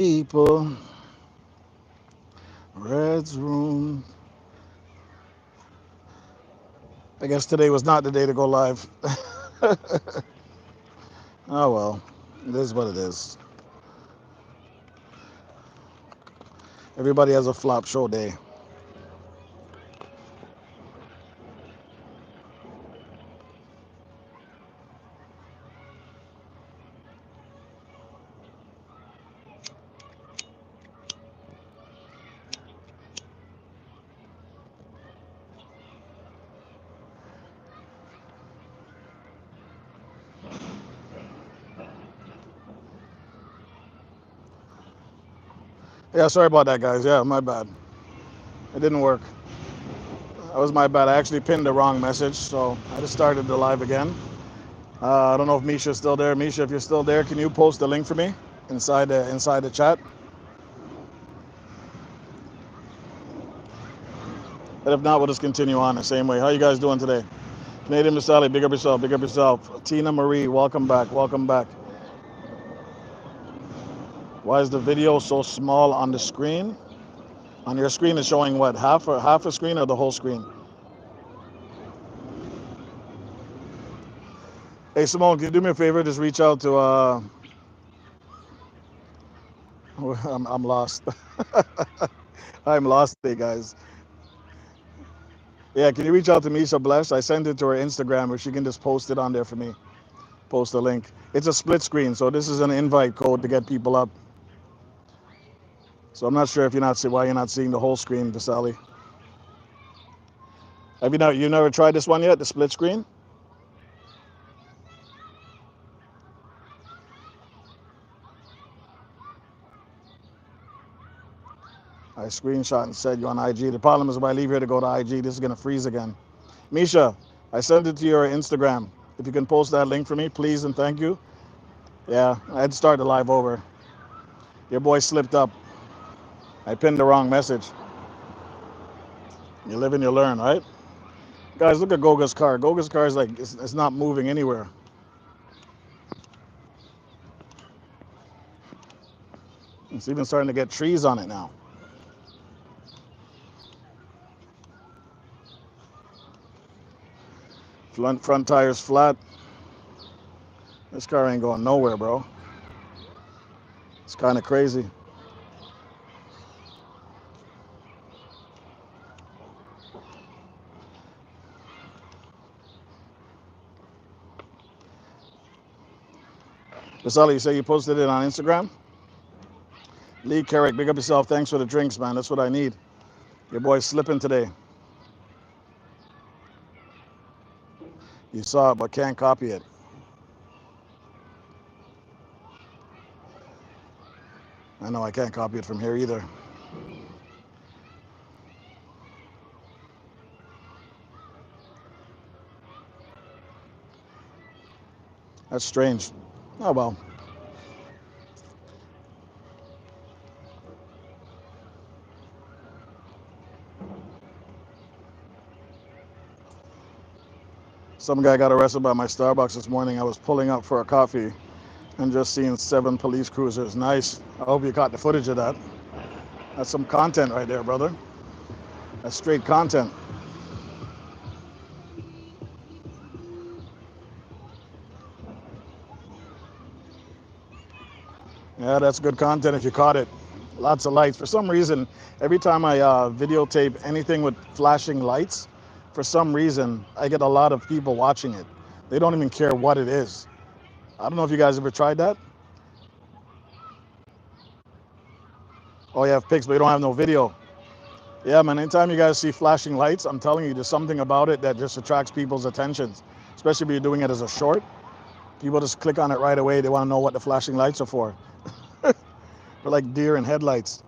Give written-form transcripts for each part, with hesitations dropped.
People, Red's room. I guess today was not the day to go live. Oh well, it is what it is. Everybody has a flop show day. Yeah, sorry about that, guys. Yeah, my bad. It didn't work. That was my bad. I actually pinned the wrong message, so I just started the live again. I don't know if Misha's still there. Misha, if you're still there, can you post the link for me inside the chat? And if not, we'll just continue on the same way. How you guys doing today? Canadian Miss Sally, big up yourself, big up yourself. Tina Marie, welcome back, welcome back. Why is the video so small on the screen? On your screen is showing what? Half a screen or the whole screen? Hey Simone, can you do me a favor? Just reach out to I'm lost. I'm lost today, guys. Yeah, can you reach out to Misha Bless? I sent it to her Instagram, or she can just post it on there for me. Post the link. It's a split screen, so this is an invite code to get people up. So I'm not sure if you're not why you're not seeing the whole screen, Vasali. Have you never tried this one yet? The split screen? I screenshot and said you on IG. The problem is if I leave here to go to IG, this is gonna freeze again. Misha, I sent it to your Instagram. If you can post that link for me, please and thank you. Yeah, I had to start the live over. Your boy slipped up. I pinned the wrong message. You live and you learn, right? Guys, look at Goga's car. Goga's car is like it's not moving anywhere. It's even starting to get trees on it now. Front tire's flat. This car ain't going nowhere, bro. It's kind of crazy. Vasali, you say you posted it on Instagram? Lee Carrick, big up yourself. Thanks for the drinks, man. That's what I need. Your boy's slipping today. You saw it, but can't copy it. I know I can't copy it from here either. That's strange. Oh well. Some guy got arrested by my Starbucks this morning. I was pulling up for a coffee and just seeing 7 police cruisers. Nice. I hope you caught the footage of that. That's some content right there, brother. That's straight content. Yeah, that's good content if you caught it. Lots of lights. For some reason, every time I videotape anything with flashing lights, for some reason, I get a lot of people watching it. They don't even care what it is. I don't know if you guys ever tried that. Oh, you have pics, but you don't have no video. Yeah, man, anytime you guys see flashing lights, I'm telling you, there's something about it that just attracts people's attentions, especially if you're doing it as a short. People just click on it right away. They want to know what the flashing lights are for. They're like deer in headlights.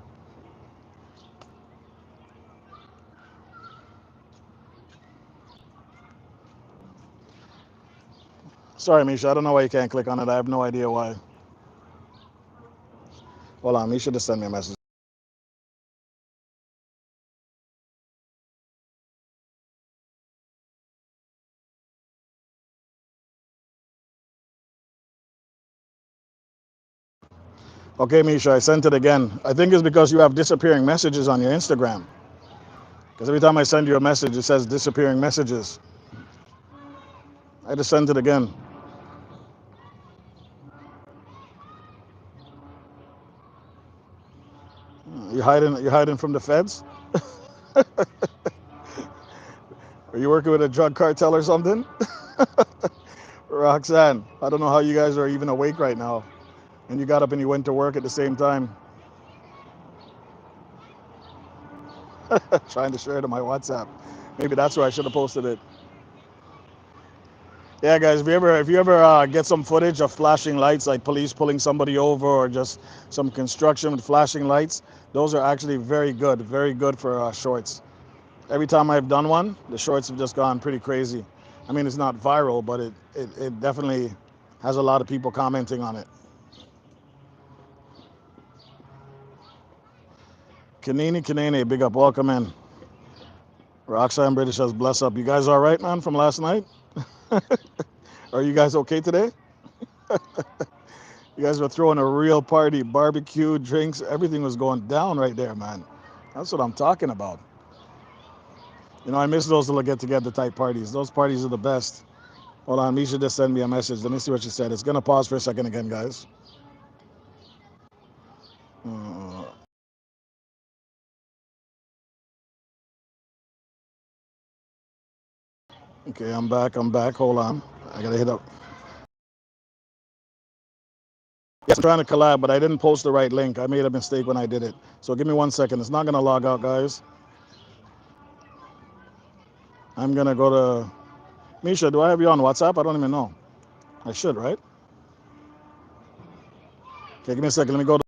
Sorry, Misha, I don't know why you can't click on it. I have no idea why. Hold on, Misha just sent me a message. Okay, Misha, I sent it again. I think it's because you have disappearing messages on your Instagram. Because every time I send you a message, it says disappearing messages. I just sent it again. You hiding? You hiding from the feds? Are you working with a drug cartel or something? Roxanne, I don't know how you guys are even awake right now. And you got up and you went to work at the same time. Trying to share it on my WhatsApp. Maybe that's where I should have posted it. Yeah, guys, if you ever get some footage of flashing lights, like police pulling somebody over, or just some construction with flashing lights, those are actually very good for shorts. Every time I've done one, the shorts have just gone pretty crazy. I mean, it's not viral, but it definitely has a lot of people commenting on it. Kanini, big up, welcome in. Roxanne British says, bless up. You guys all right, man, from last night? Are you guys okay today? You guys were throwing a real party, barbecue, drinks, everything was going down right there, man. That's what I'm talking about. You know, I miss those little get together type parties. Those parties are the best. Hold on, Misha just sent me a message. Let me see what she said. It's gonna pause for a second again, guys. Uh, okay, I'm back. I'm back. Hold on. I gotta hit up. Yes, I'm trying to collab, but I didn't post the right link. I made a mistake when I did it. So give me 1 second. It's not gonna log out, guys. I'm gonna go to Misha. Do I have you on WhatsApp? I don't even know. I should, right? Okay, give me a second. Let me go to.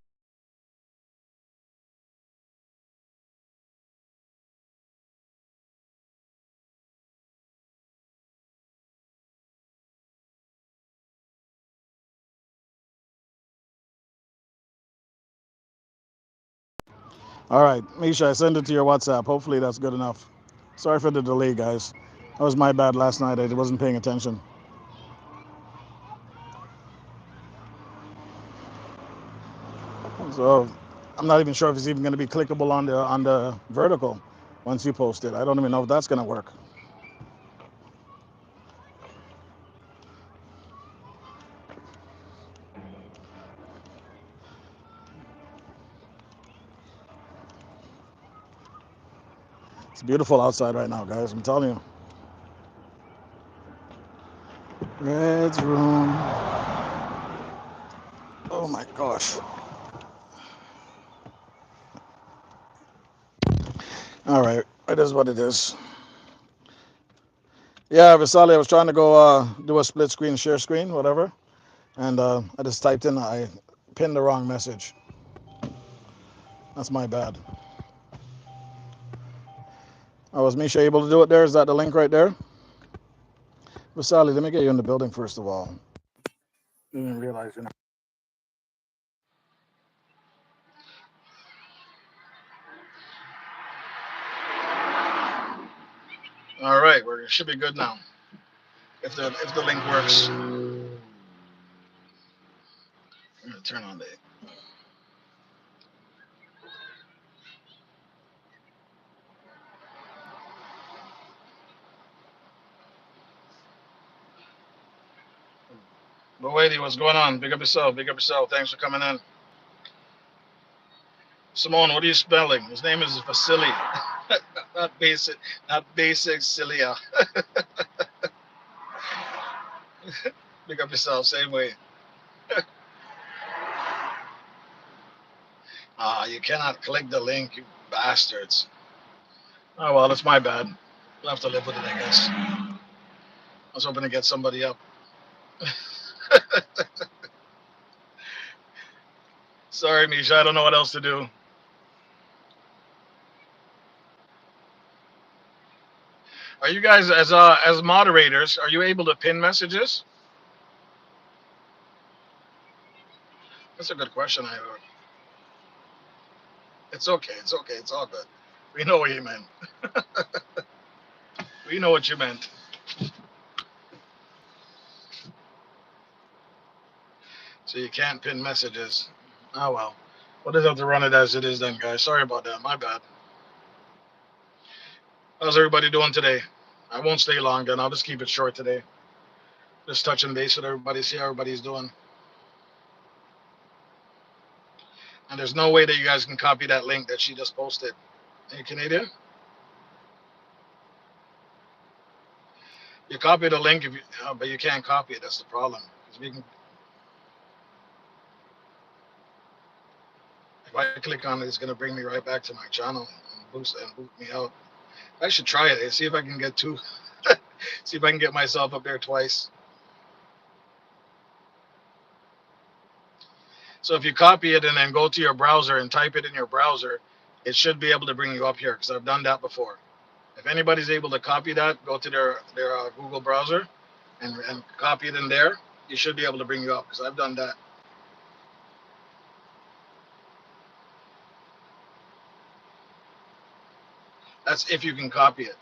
All right, Misha, I sent it to your WhatsApp. Hopefully that's good enough. Sorry for the delay, guys. That was my bad last night. I wasn't paying attention. So I'm not even sure if it's even going to be clickable on the vertical once you post it. I don't even know if that's going to work. It's beautiful outside right now, guys. I'm telling you. Red's room. Oh my gosh. All right, it is what it is. Yeah, Vasali, I was trying to go do a split screen, share screen, whatever, and I just typed in, I pinned the wrong message. That's my bad. Oh, was Misha able to do it there? Is that the link right there? Vasali, let me get you in the building first of all. You didn't realize you're not. All right, we should be good now. If the link works, I'm gonna turn on But wait, what's going on? Big up yourself. Big up yourself. Thanks for coming in. Simone, what are you spelling? His name is Vasily. not basic, not basic Cilia. Big up yourself. Same way. You cannot click the link, you bastards. Oh well, it's my bad. We'll have to live with it, I guess. I was hoping to get somebody up. Sorry, Misha. I don't know what else to do. Are you guys as moderators? Are you able to pin messages? That's a good question. It's okay. It's okay. It's all good. We know what you meant. We know what you meant. So you can't pin messages. Oh well. We'll just have to run it as it is then, guys. Sorry about that. My bad. How's everybody doing today? I won't stay long then. I'll just keep it short today. Just touching base with everybody, see how everybody's doing. And there's no way that you guys can copy that link that she just posted. Are you Canadian? You copy the link, but you can't copy it. That's the problem. If I click on it, it's gonna bring me right back to my channel and boot me out. I should try it. See if I can get two. See if I can get myself up there twice. So if you copy it and then go to your browser and type it in your browser, it should be able to bring you up here because I've done that before. If anybody's able to copy that, go to their Google browser and copy it in there. You should be able to bring you up because I've done that. That's if you can copy it.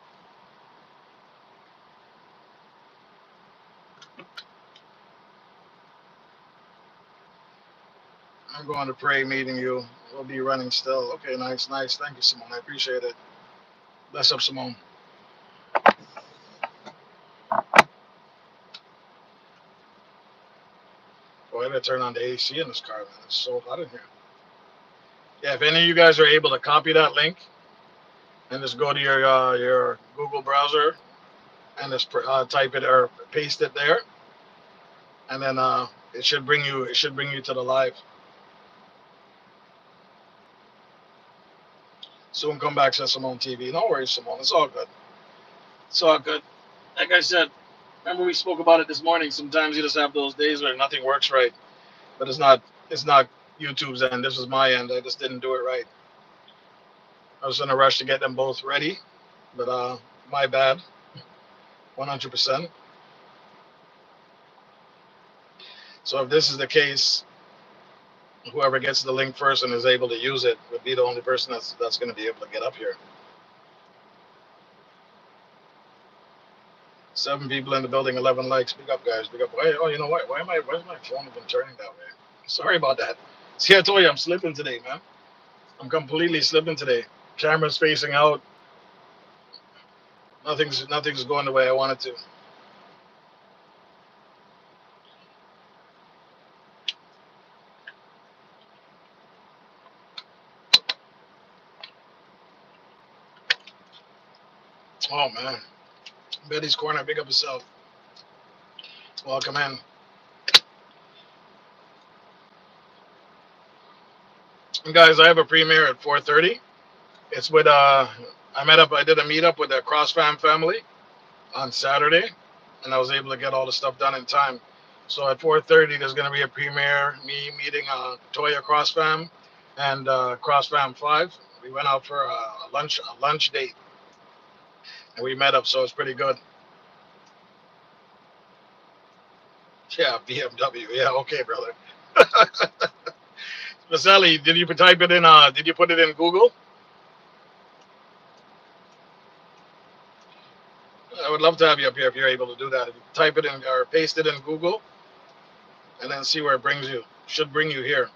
I'm going to pray meeting you. We'll be running still. Okay, nice. Thank you, Simone. I appreciate it. Bless up, Simone. Boy, I gotta turn on the AC in this car, man. It's so hot in here. Yeah, if any of you guys are able to copy that link and just go to your Google browser and just type it or paste it there, and then it should bring you to the live. Soon come back, says Simone TV. No worries, Simone. It's all good. It's all good. Like I said, remember we spoke about it this morning. Sometimes you just have those days where nothing works right, but it's not YouTube's end. This was my end. I just didn't do it right. I was in a rush to get them both ready, but my bad. 100%. So if this is the case, whoever gets the link first and is able to use it would be the only person that's going to be able to get up here. 7 people in the building, 11 likes. Big up, guys. Big up. Oh, you know what? Why is my phone even turning that way? Sorry about that. See, I told you I'm slipping today, man. I'm completely slipping today. Camera's facing out. Nothing's going the way I want it to. Oh man. Betty's Corner, big up yourself. Welcome in. And guys, I have a premiere at 4:30. It's with I did a meetup with the CrossFam family on Saturday, and I was able to get all the stuff done in time. So at 4:30, there's going to be a premiere. Me meeting Toya CrossFam and CrossFam 5. We went out for a lunch date, and we met up. So it's pretty good. Yeah, BMW. Yeah, okay, brother. Vasily, did you type it in? Did you put it in Google? I would love to have you up here if you're able to do that. If you type it in or paste it in Google, and then see where it brings you. Should bring you here.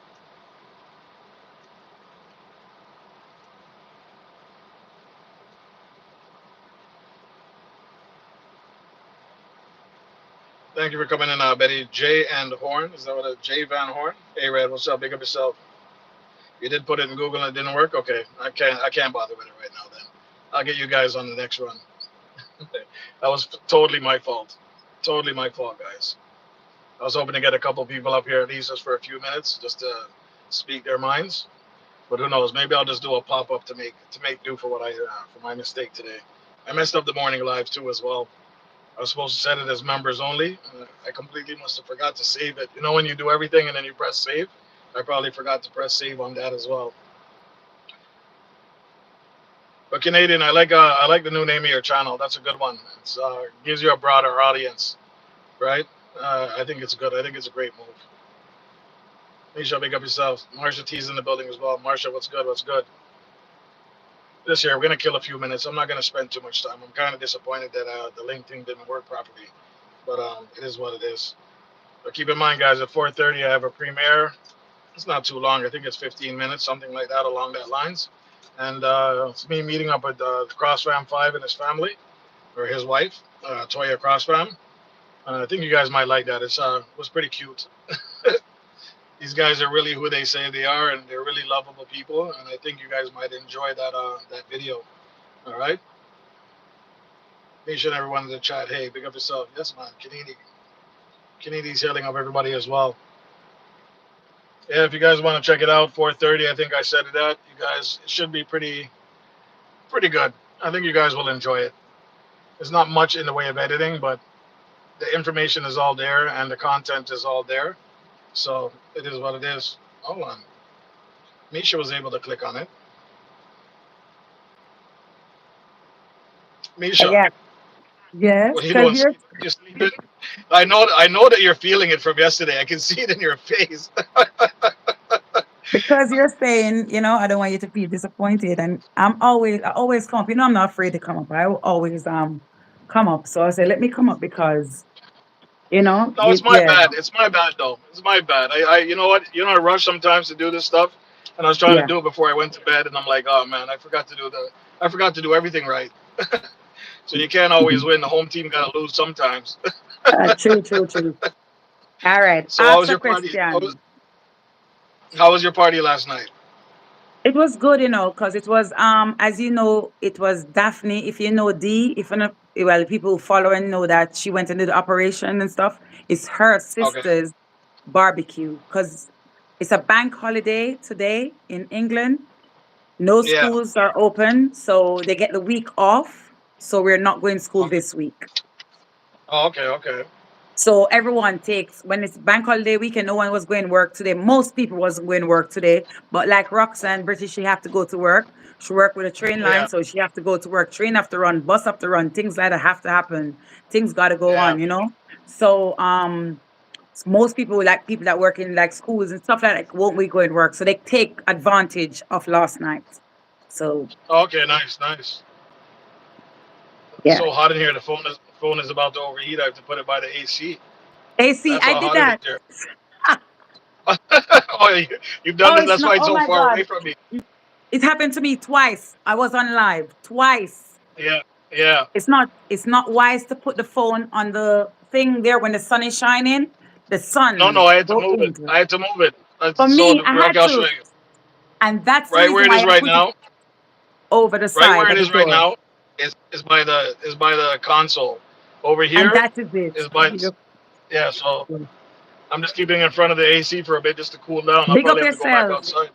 Thank you for coming in, Betty. J and Horn. Is that what it is? J Van Horn? Hey, Red, what's up? Big up yourself. You did put it in Google and it didn't work? Okay. I can't bother with it right now then. I'll get you guys on the next run. That was totally my fault. Totally my fault, guys. I was hoping to get a couple people up here at least just for a few minutes, just to speak their minds. But who knows? Maybe I'll just do a pop up to make do for for my mistake today. I messed up the morning live too as well. I was supposed to set it as members only. I completely must have forgot to save it. You know when you do everything and then you press save? I probably forgot to press save on that as well. But Canadian, I like the new name of your channel. That's a good one. It gives you a broader audience, right? I think it's good. I think it's a great move. Misha, big up yourself. Marsha T's in the building as well. Marsha, what's good? What's good? This year, we're going to kill a few minutes. I'm not going to spend too much time. I'm kind of disappointed that the link thing didn't work properly. But it is what it is. But keep in mind, guys, at 4:30, I have a premiere It's not too long. I think it's 15 minutes, something like that, along that lines. And it's me meeting up with Crossram Five and his family or his wife, Toya Crossram. I think you guys might like that. It's was pretty cute. These guys are really who they say they are, and they're really lovable people. And I think you guys might enjoy that video. All right. Make sure everyone in the chat, hey, pick up yourself. Yes, man. Kennedy's healing up everybody as well. Yeah, if you guys want to check it out, 4:30. I think I said it at. You guys, it should be pretty good. I think you guys will enjoy it. There's not much in the way of editing, but the information is all there and the content is all there. So it is what it is. Hold on. Misha was able to click on it. Misha, Yeah. Yes, what are you doing? Just sleeping? I know that you're feeling it from yesterday. I can see it in your face. because you're saying, I don't want you to feel disappointed, and I always come up. I'm not afraid to come up. I will always come up. So I say, let me come up because No, it's my yeah, bad. It's my bad though. It's my bad. You know what? You know, I rush sometimes to do this stuff, and I was trying to yeah, do it before I went to bed, and I'm like, oh man, I forgot to do everything right. So you can't always mhm. win. The home team gotta lose sometimes. True, true, true. All right, So how was ask a your party? question. How was your party last night? It was good, because it was as you know, it was Daphne. If you know D, if you know, well, people who follow and know that she went into the operation and stuff. It's her Okay. sister's barbecue because it's a bank holiday today in England. No Yeah. schools are open, so they get the week off. So we're not going to school Okay. this week. Oh, okay. Okay. So everyone takes when it's bank holiday weekend, no one was going to work today. Most people wasn't going to work today. But like Roxanne, British, she have to go to work. She work with a train line, Yeah. so she have to go to work. Train have to run, bus have to run, things like that have to happen. Things gotta go Yeah. on. So most people like people that work in like schools and stuff like that won't be going to work. So they take advantage of last night. So Okay. Nice. Nice. It's yeah. so hot in here. The phone is about to overheat. I have to put it by the AC. Hey, see, That's I how did hot it is that. here. Oh, you've done Oh, this. it's That's not. why it's Oh so my far away God. from me. It happened to me twice. I was on live twice. Yeah. Yeah. It's not wise to put the phone on the thing there when the sun is shining. The No, no. sun I had to go move it. into it. I had to move it. For So me, I Rocky, had I'll show to, you. and that's the Right where reason it why is I right put it now. over the Right where side it of the is right door. now is by the console. Over And here that is it. is by Big up, yeah. So I'm just keeping in front of the AC for a bit just to cool down. I'll big up probably have to go back yourself. outside.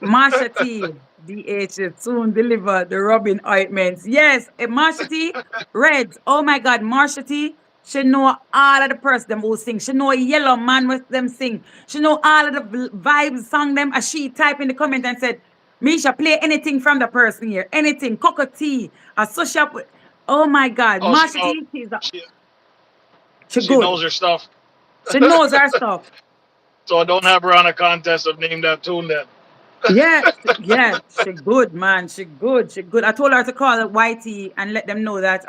Marsha T, DH soon deliver the rubbing ointments. Yes, Marsha T, Reds. Oh my God, Marsha T, she know all of the person them who sing. She know Yellow Man with them sing. She know all of the vibes song them. As she type in the comment and said, Misha, play anything from the person here. Anything. Cocoa Tea. Associate with. Oh my God, Oh, she Marsha knows. T, She she she good. knows her stuff. She knows her stuff. So don't have her on a contest of name that tune. Then Yeah, yeah, she good, man. She good. She good. I told her to call YT and let them know that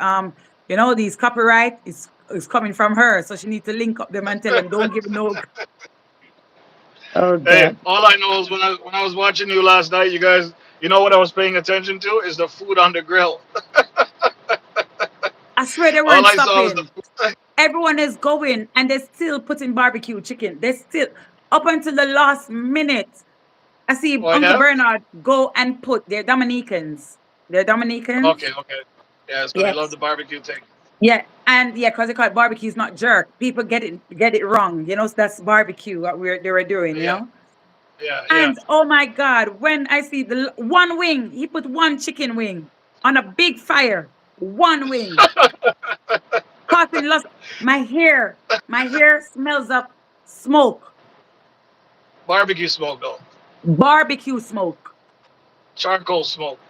these copyright is coming from her. So she need to link up them and tell them don't give no. Oh hey, God. all I know is when I was watching you last night, you guys, you know what I was paying attention to is the food on the grill. I swear they All weren't I saw was the stopping. food. Everyone is going and they're still putting barbecue chicken. They still up until the last minute. I see Oh Uncle yeah. Bernard go and put their Dominicans. They're Okay. Dominicans. Okay. Yeah. So they love Yes. the barbecue thing. Yeah, and yeah, because they call it barbecue, it's not jerk. People get it wrong. So that's barbecue what they were doing. Yeah. Yeah. Yeah. And oh my God, when I see the one wing, he put one chicken wing on a big fire, one wing, causing lots. My hair smells of smoke, Barbecue smoke though. barbecue smoke, Charcoal smoke.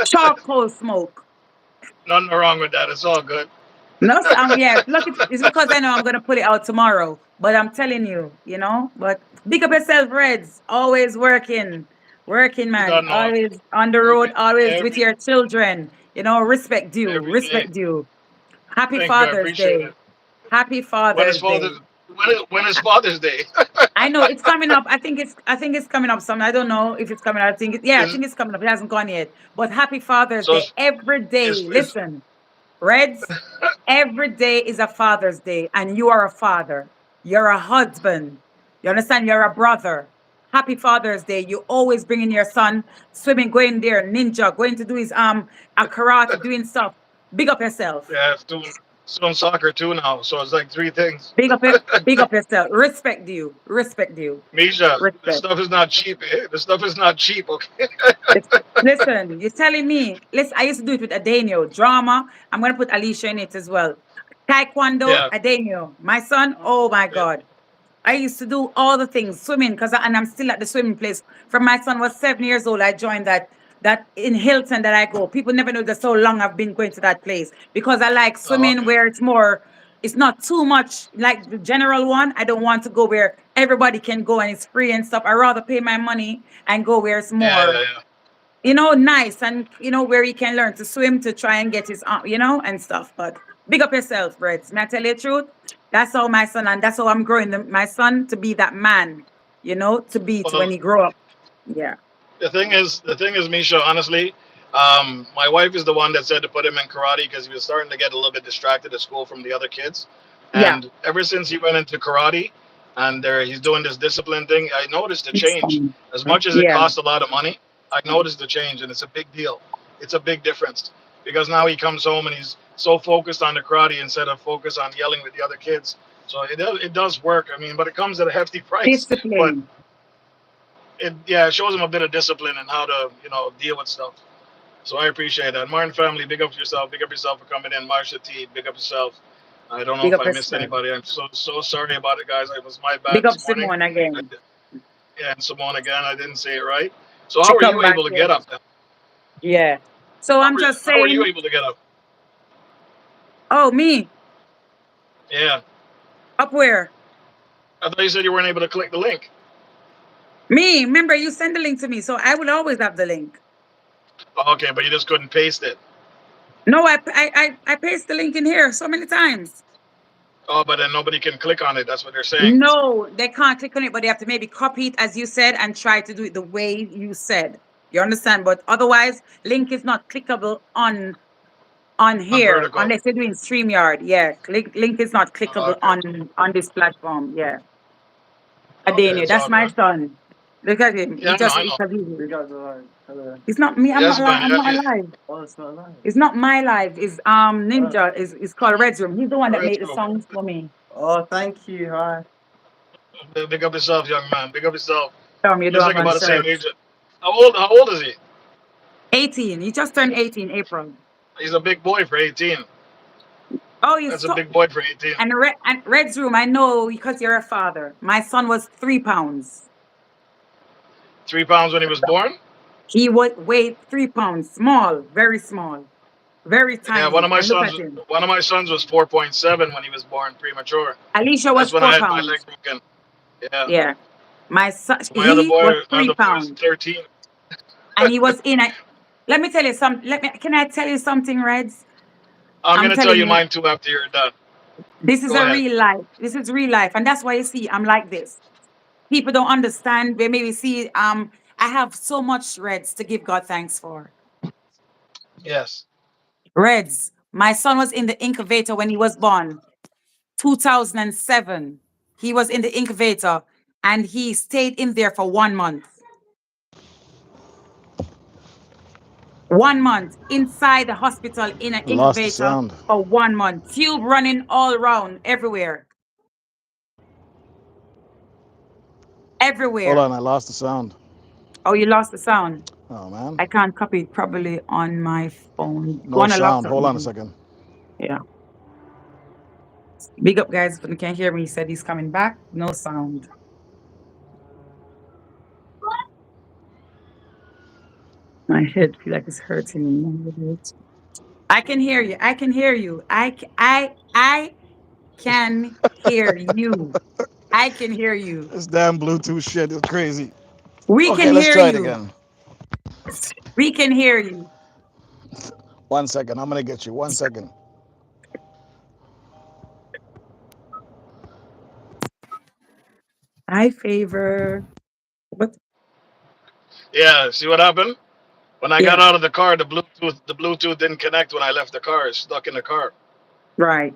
charcoal smoke. Nothing wrong with that. It's all good. No, yeah, look, it's because I know I'm gonna put it out tomorrow. But I'm telling you. But big up yourself, Reds. Always working, You man. don't know it. Always on the road, Every always with every your children. Respect due, every day. respect due. Happy Thank you. I Father's appreciate Day. it. Happy When is Father's Father's Day. when is Father's Day? I I know it's coming up. I think it's coming up some. I don't know if it's coming up. I Is think it's coming up. It hasn't gone yet. But happy Father's so Day every day. is Listen, Reds, every day is a Father's Day, and you are a father. You're a husband. You understand? You're a brother. Happy Father's Day. You always bringing your son swimming, going there, ninja, going to do his a karate, doing stuff. Big up yourself. yeah, it's doing soccer too now. So it's like three things. Big up yourself. Respect you. Respect you. Misha, this Respect. stuff is not cheap. This stuff is not cheap. Okay. Lis- Listen, you're telling me. Listen, I used to do it with Adenio. Drama. I'm gonna put Alicia in it as well. Taekwondo, Yeah. Adenio. My son, oh my Yeah. God. I used to do all the things, swimming, and I'm still at the swimming place. From my son was 7 years old, I joined that in Hilton that I go. People never know that so long I've been going to that place because I like Oh, swimming okay. where it's not too much like the general one. I don't want to go where everybody can go and it's free and stuff. I rather pay my money and go where it's Yeah, more, yeah, yeah. nice and where he can learn to swim to try and get his and stuff. But big up yourself, Brett. May I tell you the truth? That's how my son, and that's how I'm growing my son to be that man, to be to when Well, he grow up. Yeah. the thing is, Misha. Honestly, my wife is the one that said to put him in karate because he was starting to get a little bit distracted at school from the other kids. Yeah. And ever since he went into karate, and he's doing this discipline thing, I noticed the It's change. fun. As much as it Yeah. costs a lot of money, I noticed the change, and it's a big deal. It's a big difference because now he comes home and he's so focused on the karate instead of focus on yelling with the other kids. So it does work. I mean, but it comes at a hefty price. But Discipline. it shows him a bit of discipline and how to deal with stuff. So I appreciate that. Martin family, big up yourself. Big up yourself for coming in. Marsha T, big up yourself. I don't know Big if up I missed yourself. anybody. I'm so sorry about it, guys. It was my Big bad up this morning. Simone I, again. yeah, and Simone again. I didn't say it right. So She how are come you back able to here. get up then? Yeah. So How I'm are, just how are you saying, able to get up? oh me, Yeah, up where? I thought you said you weren't able to click the link. Me, remember you send the link to me, so I will always have the link. Oh, okay, but you just couldn't paste it. No, I paste the link in here so many times. Oh, but then nobody can click on it. That's what they're saying. No, they can't click on it, but they have to maybe copy it as you said and try to do it the way you said. You understand? But otherwise, link is not clickable on On here vertical. unless you're doing StreamYard. Yeah, link is not Oh, clickable okay. on this platform. Yeah, Okay, Adenia, it's that's all my good. son. Look at him. Yeah, He I know. just I know. it's not me. I'm not Yes, alive. man. I'm not alive. It's not my life. It's Ninja. Is called Red Room. He's the one All that right, made the so songs for me. big up yourself, young man. Big up yourself. Tell me you Looks don't like have on about the same shirt. age. How old is he? 18. He just turned 18 April. He's a big boy for 18. Oh, he's That's a so big boy for 18. and Red's room. I know because you're a father. My son was 3 pounds. 3 pounds when he was born. He would weigh 3 pounds. Small, very small, very Yeah, tiny. And look at him. one of my sons was 4.7 when he was born premature. Alicia That's was when I four had my leg pounds. broken. Yeah. Yeah. My son, My other he was boy, my three other boy was pounds, 13. and he was in a. Let me tell you something. Can I tell you something, Reds? I'm I'm gonna tell telling you you, mine too after you're done. this is Go a ahead. real life. This is real life, and that's why you see I'm like this. People don't understand. They maybe see I have so much Reds to give God thanks for. Yes. Reds. My son was in the incubator when he was born, 2007. He was in the incubator and he stayed in there for 1 month. 1 month inside the hospital in an Lost the incubator sound. for 1 month. Tube running all around, everywhere. Hold on, Everywhere. I lost the sound. Oh, you lost the sound. Oh man, I can't copy it properly on my phone. Go no on a sound. laptop. Hold on a Maybe. second. Yeah. Big up, guys. If you can't hear me, he said he's coming back. No sound. My head feel like it's hurting me. I can hear you. I can hear you. I can hear you. I can hear you. This damn Bluetooth shit is crazy. We can Okay, let's hear try it you. again. We can hear you. 1 second. I'm gonna get you. 1 second. I favor. But Yeah, see what happened? When I got yeah, out of the car, the Bluetooth didn't connect when I left the car. It's stuck in the car. right.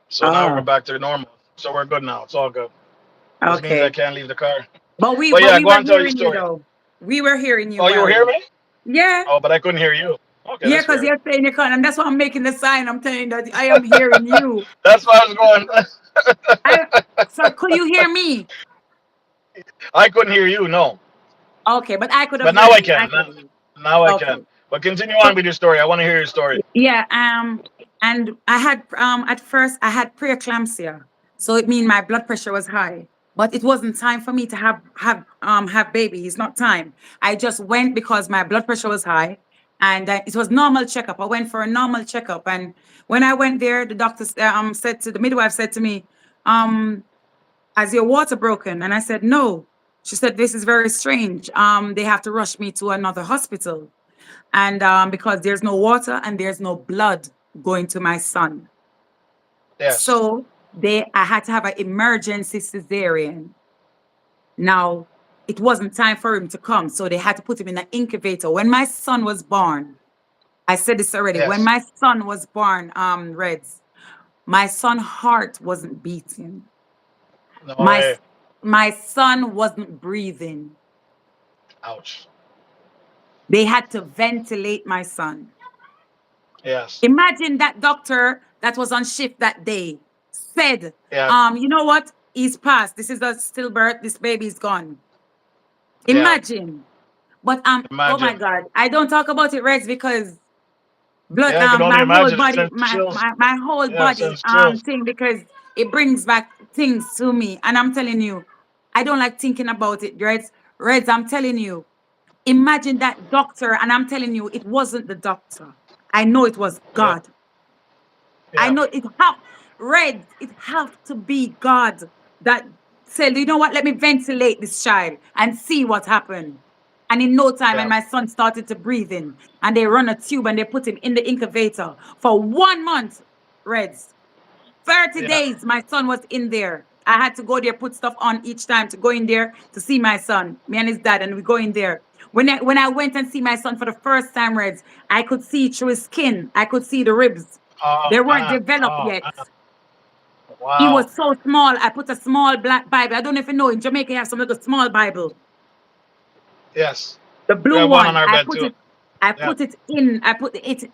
So now we're Oh, back to normal. So we're good now. It's all good. This means I okay. can't leave the car. But But yeah, we go were on and tell your hearing you story. though. We were hearing you Oh, you were well. hearing me? Yeah. Oh, but I couldn't hear you. Okay, Yeah, that's because weird. you're saying you can't, and that's why I'm making the sign. I'm telling you that I am hearing you. That's why I was going. I so could you hear me? I couldn't hear you. No, Okay, but I could have but now heard I you. I can. could. Now I Okay. can. But continue So on with your story. I want to hear your story. yeah, and I had at first I had preeclampsia, so it means my blood pressure was high. But it wasn't time for me to have baby. It's not time. I just went because my blood pressure was high, and it was normal checkup. I went for a normal checkup, and when I went there, the doctor said to the midwife said to me, um, "Has your water broken?" And I said, "No." She said, "This is very strange. They have to rush me to another hospital." And because there's no water and there's no blood going to my son. Yes. So I had to have an emergency cesarean. Now, it wasn't time for him to come, so they had to put him in an incubator. When my son was born, I said this already. When Yes. my son was born, Reds, my son's heart wasn't beating. No My way. my son wasn't breathing. Ouch. They had to ventilate my son. Yes. Imagine that doctor that was on shift that day said, Yeah. you know what? He's passed. This is a stillbirth. This baby's gone. Yeah. Imagine. But oh my Imagine. God, I don't talk about it, Reds, because blood Yeah, I can only my whole imagine. It body, sends chills. my whole Yeah, it body sends chills. thing because it brings back things to me. And I'm telling you, I don't like thinking about it, Reds. Reds, I'm telling you, imagine that doctor, and I'm telling you, it wasn't the doctor. I know it was Yeah. God. I Yeah. know Red, it have to be God that said, you know what, let me ventilate this child and see what happened. And in no time, and Yeah. my son started to breathe in, and they run a tube and they put him in the incubator for 1 month, Reds. 30 Yeah. days, my son was in there. I had to go there, put stuff on each time to go in there to see my son, me and his dad, and we go in there. When I went and see my son for the first time, Reds, I could see through his skin. I could see the ribs. Oh They weren't man. developed Oh yet. man. He Wow. was so small. I put a small black Bible. I don't know if you know, in Jamaica, you have some little small Bible. Yes. The We blue have one on one. our bed too. Yeah. I put it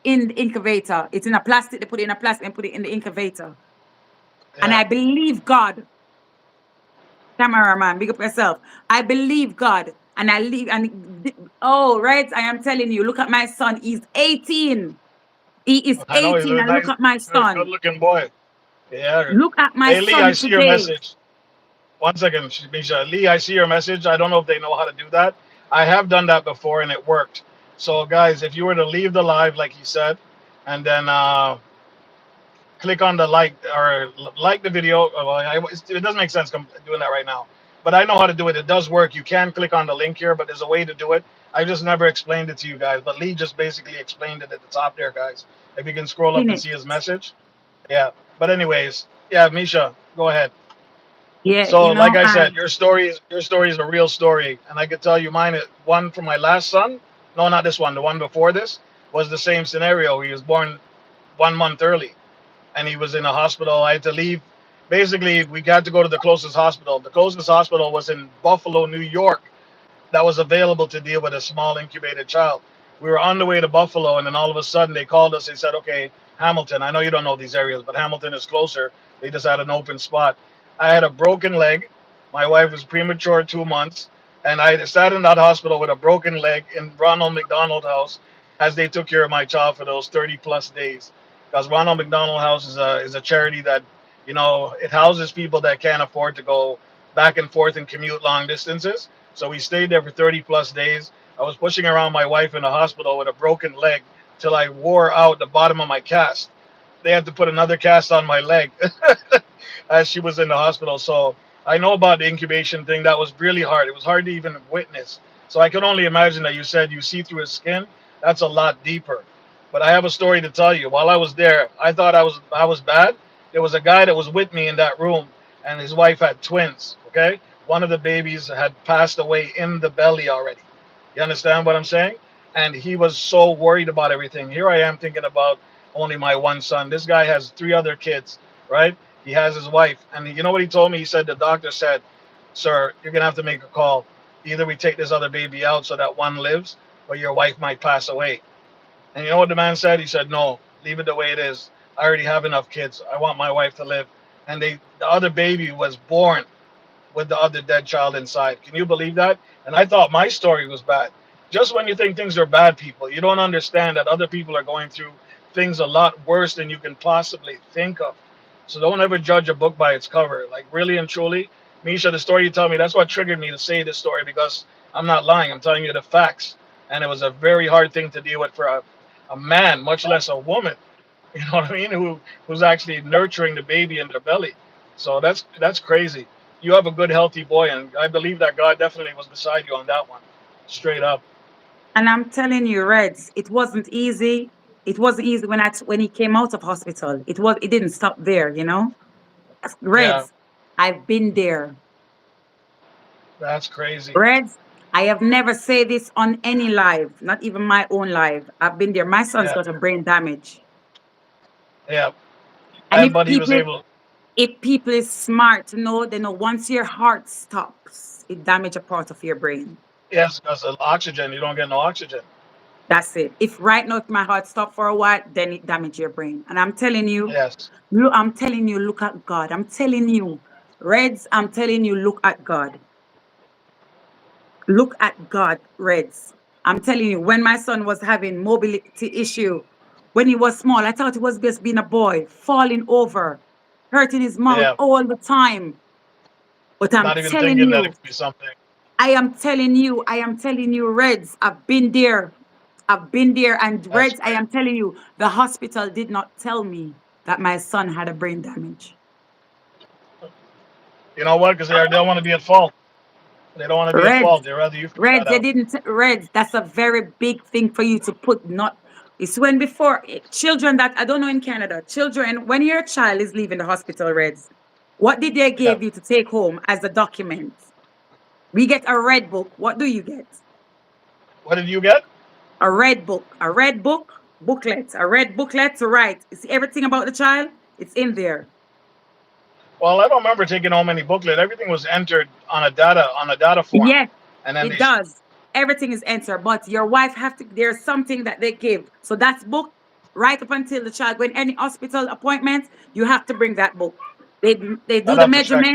in the incubator. It's in a plastic. They put it in a plastic and put it in the incubator. And Yeah. I believe God, cameraman, big up yourself. I believe God. And I leave oh, right. I am telling you, look at my son. He's 18. He is I know he's 18. a And look nice, at my good son. looking boy. Yeah. Look at my Hey Lee, I son see your today. message. 1 second, Misha. Lee, I see your message. I don't know if they know how to do that. I have done that before and it worked. So guys, if you were to leave the live like he said, and then click on the like or like the video. Well, it doesn't make sense doing that right now, but I know how to do it. It does work. You can click on the link here, but there's a way to do it. I just never explained it to you guys, but Lee just basically explained it at the top there, guys. If you can scroll up In and it. see his message, yeah. But anyways, yeah, Misha, go ahead. Yeah, So, like I said, your story is a real story, and I could tell you mine. One from my last son. No, not this one. The one before this was the same scenario. He was born 1 month early and he was in a hospital. I had to leave. Basically, we got to go to the closest hospital. The closest hospital was in Buffalo, New York, that was available to deal with a small incubated child. We were on the way to Buffalo, and then all of a sudden they called us. They said, "Okay, Hamilton. I know you don't know these areas, but Hamilton is closer. They just had an open spot." I had a broken leg. My wife was premature 2 months, and I sat in that hospital with a broken leg in Ronald McDonald House as they took care of my child for those 30 plus days. Because Ronald McDonald House is a charity that it houses people that can't afford to go back and forth and commute long distances. So we stayed there for 30 plus days. I was pushing around my wife in the hospital with a broken leg till I wore out the bottom of my cast. They had to put another cast on my leg as she was in the hospital. So I know about the incubation thing. That was really hard. It was hard to even witness. So I could only imagine that you said you see through his skin. That's a lot deeper. But I have a story to tell you. While I was there, I thought I was bad. There was a guy that was with me in that room, and his wife had twins. Okay, one of the babies had passed away in the belly already. You understand what I'm saying? And he was so worried about everything. Here I am thinking about only my one son. This guy has three other kids, right? He has his wife. And you know what he told me? He said, the doctor said, sir, you're going to have to make a call. Either we take this other baby out so that one lives, or your wife might pass away. And you know what the man said? He said, no, leave it the way it is. I already have enough kids. I want my wife to live. And the other baby was born with the other dead child inside. Can you believe that? And I thought my story was bad. Just when you think things are bad, people, you don't understand that other people are going through things a lot worse than you can possibly think of. So don't ever judge a book by its cover. Like really and truly, Misha, the story you tell me, that's what triggered me to say this story because I'm not lying. I'm telling you the facts. And it was a very hard thing to deal with for a man, much less a woman. You know what I mean? Who's actually nurturing the baby in their belly. So that's crazy. You have a good, healthy boy, and I believe that God definitely was beside you on that one, straight up. And I'm telling you, Reds, it wasn't easy. It wasn't easy when he came out of hospital. It didn't stop there, you know? Yeah, Reds, I've been there. that's crazy. Reds, I have never said this on any live, not even my own live. I've been there. My son's Yeah, got a brain damage. yeah. And And but he was able. if people is smart to know, they know once your heart stops, it damage a part of your brain. Yes, because of oxygen, you don't get no oxygen. That's it. If right now, if my heart stop for a while, then it damage your brain. And I'm telling you, Yes, look, I'm telling you, look at God. I'm telling you, Reds, I'm telling you, look at God. Look at God, Reds. I'm telling you, when my son was having mobility issue, when he was small, I thought he was just being a boy, falling over, hurting his mouth yeah. all the time. But I'm Not even telling thinking that it you, could be something. I am telling you, Reds, I've been there. I've been there. And That's Reds, I crazy. am telling you, the hospital did not tell me that my son had a brain damage. You know what? Because they don't want to be at fault. They don't want to be at Reds, fault. They rather you figure Reds, that they out. didn't, Reds, that's a very big thing for you to put. Not, it's when before children that, I don't know in Canada, children, when your child is leaving the hospital, Reds, what did they Yeah. give you to take home as a document? We get a red book. What do you get? What did you get? A red booklet, a red booklet to write. You see everything about the child, it's in there. Well, I don't remember taking home any booklet. Everything was entered on a data form, Yes, and then it they. does. Everything is entered, but your wife have to. There's something that they give, so that's book right up until the child. When any hospital appointment, you have to bring that book. They do I'll the have to check.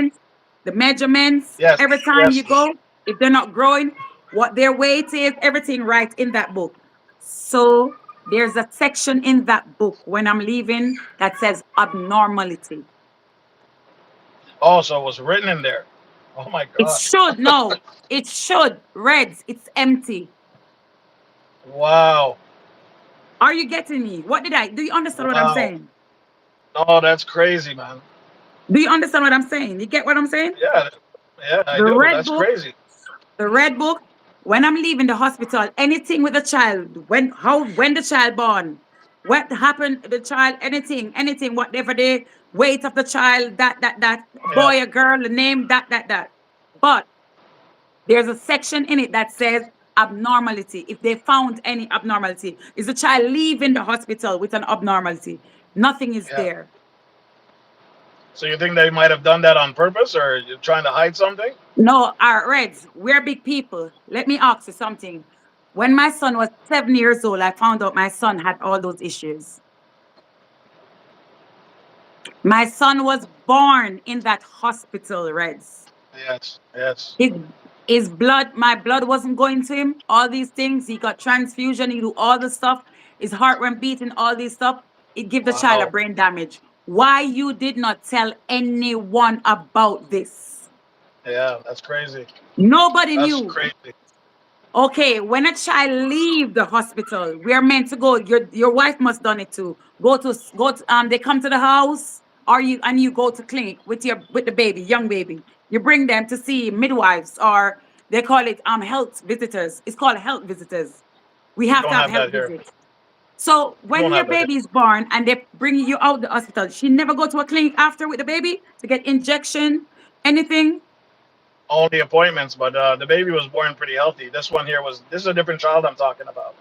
measurements, Yes, every time yes. you go. If they're not growing, what their weight is, everything right in that book. So there's a section in that book when I'm leaving that says abnormality. Oh, so it was written in there. Oh my It God. should no, it should reds. It's empty. Wow. Are you getting me? What did I do? You understand what I'm Wow. saying? No, that's crazy, man. Do you understand what I'm saying? You get what I'm saying? Yeah, yeah, I The do. red That's book, crazy. the red book. When I'm leaving the hospital, anything with the child, when the child born, what happened to the child, anything, whatever the weight of the child, that Yeah. boy or girl, the name, that. But there's a section in it that says abnormality. If they found any abnormality, is the child leaving the hospital with an abnormality? Nothing is Yeah. there. So you think they might have done that on purpose, or you're trying to hide something? No, our Reds, we're big people. Let me ask you something. When my son was 7 years old, I found out my son had all those issues. My son was born in that hospital, Reds. Yes. Yes. His his blood, my blood wasn't going to him. All these things, he got transfusion, he do all the stuff. His heart went beating, all this stuff. It give the child a Wow. brain damage. Why you did not tell anyone about this? Yeah, that's crazy. Nobody That's knew. crazy. Okay, when a child leave the hospital, we are meant to go. Your wife must done it too. Go to they come to the house, or you go to clinic with the baby, young baby. You bring them to see midwives, or they call it health visitors. It's called health visitors. We We have to don't have have health that here. visits. So We when don't your have that here. baby is born and they bring you out the hospital, she never go to a clinic after with the baby to get injection, anything. only appointments, but the baby was born pretty healthy. This is a different child I'm talking about.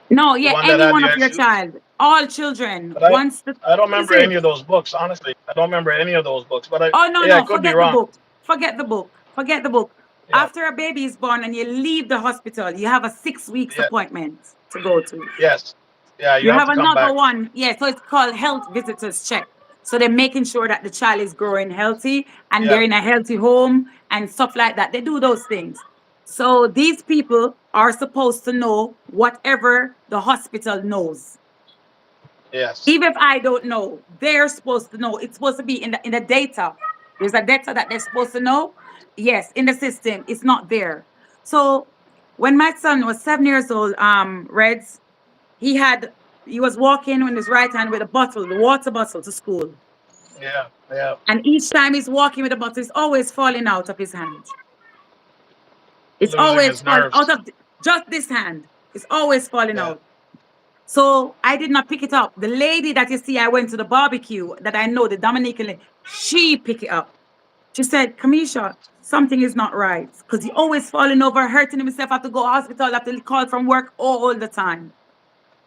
No, The yeah, one that any had one the of your issues. child, all children, But once the, I don't is remember it? any of those books, honestly. I don't remember any of those books. But Oh, no, yeah, I no, could be forget the wrong. book. Forget the book. Forget the book. Yeah, After a baby is born and you leave the hospital, you have a 6 weeks yeah, appointment to go to. yes, yeah. You You have have to come another back. one. Yeah, so it's called health visitors check. So they're making sure that the child is growing healthy and Yeah, they're in a healthy home and stuff like that. They do those things. So these people are supposed to know whatever the hospital knows. yes, Even if I don't know, they're supposed to know. It's supposed to be in the data. There's a data that they're supposed to know. Yes, in the system, it's not there. So when my son was 7 years old, Reds, he had he was walking on his right hand with a bottle, the water bottle to school. yeah, yeah. And each time he's walking with the bottle, it's always falling out of his hand. It's Losing always his falling out nerves. of just this hand. It's always falling Yeah. out. So I did not pick it up. The lady that you see, I went to the barbecue that I know, the Dominican lady, she picked it up. She said, Kamisha, something is not right. Because he always falling over, hurting himself, have to go to hospital, have to call from work all the time.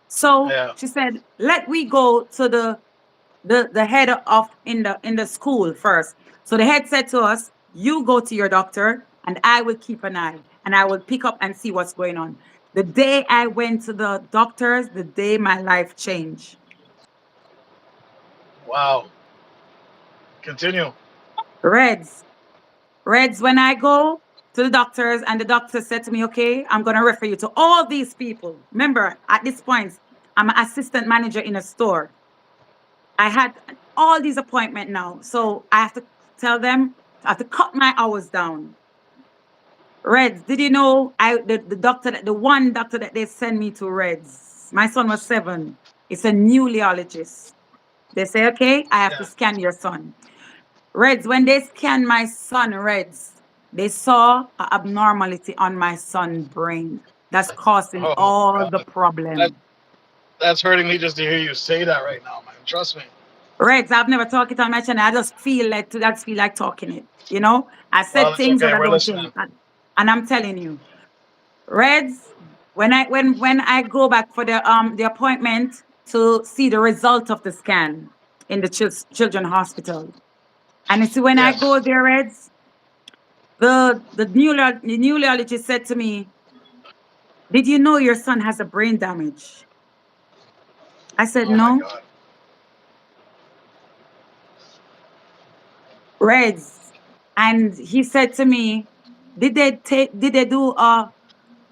So Yeah. she said, let we go to the head of in the school first. So the head said to us, you go to your doctor and I will keep an eye and I will pick up and see what's going on. The day I went to the doctors, the day my life changed. Wow. Continue. Reds, Reds, when I go to the doctors and the doctor said to me, okay, I'm going to refer you to all these people. Remember, at this point, I'm an assistant manager in a store. I had all these appointments now. So I have to tell them, I have to cut my hours down. Reds, did you know the doctor the one doctor that they send me to Reds? My son was 7. It's a neurologist. They say, okay, I have to Yeah. scan your son. Reds, when they scanned my son, Reds, they saw an abnormality on my son's brain that's causing Oh my all the God. That problem. that's hurting me just to hear you say that right now, man. Trust me. Reds, I've never talked it on my channel. I just feel like talking it. You know, I said Well, it's things that okay. I We're don't think, listening. and I'm telling you, Reds, when I go back for the appointment to see the result of the scan in the children hospital, and you see when I Yes. go there, Reds, the neurologist said to me, "Did you know your son has a brain damage?" I said, Oh my "No." God. Reds, and he said to me, Did they do a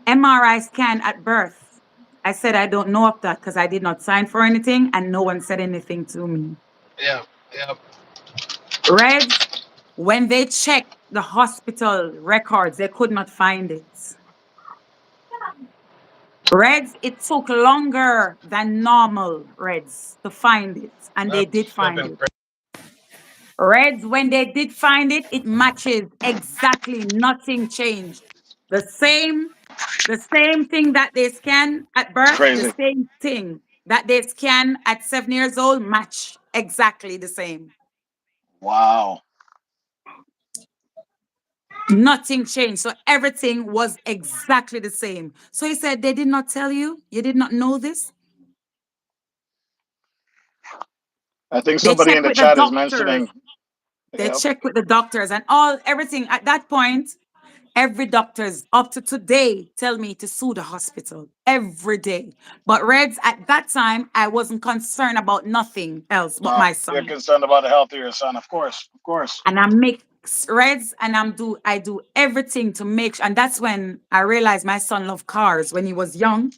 MRI scan at birth?" I said, "I don't know of that because I did not sign for anything and no one said anything to me." Yeah. Yeah. Reds, when they checked the hospital records, they could not find it. Reds, it took longer than normal, Reds, to find it, and they That's did find flipping it. crazy. Reds, when they did find it, it matches exactly. Nothing changed. The same, the same thing that they scan at birth, the Crazy. same thing that they scan at 7 years old, match exactly the same. Wow. Nothing changed. So everything was exactly the same. So he said, they did not tell you? You did not know this? I think They somebody check in the with the chat is doctors. mentioning. They Yep. check with the doctors and everything. At that point, every doctors up to today tell me to sue the hospital every day. But Reds, at that time, I wasn't concerned about nothing else but No, my you're son. concerned about the health of your son, of course, of course. And I make Reds and I do everything to make sure. And that's when I realized my son loved cars when he was young.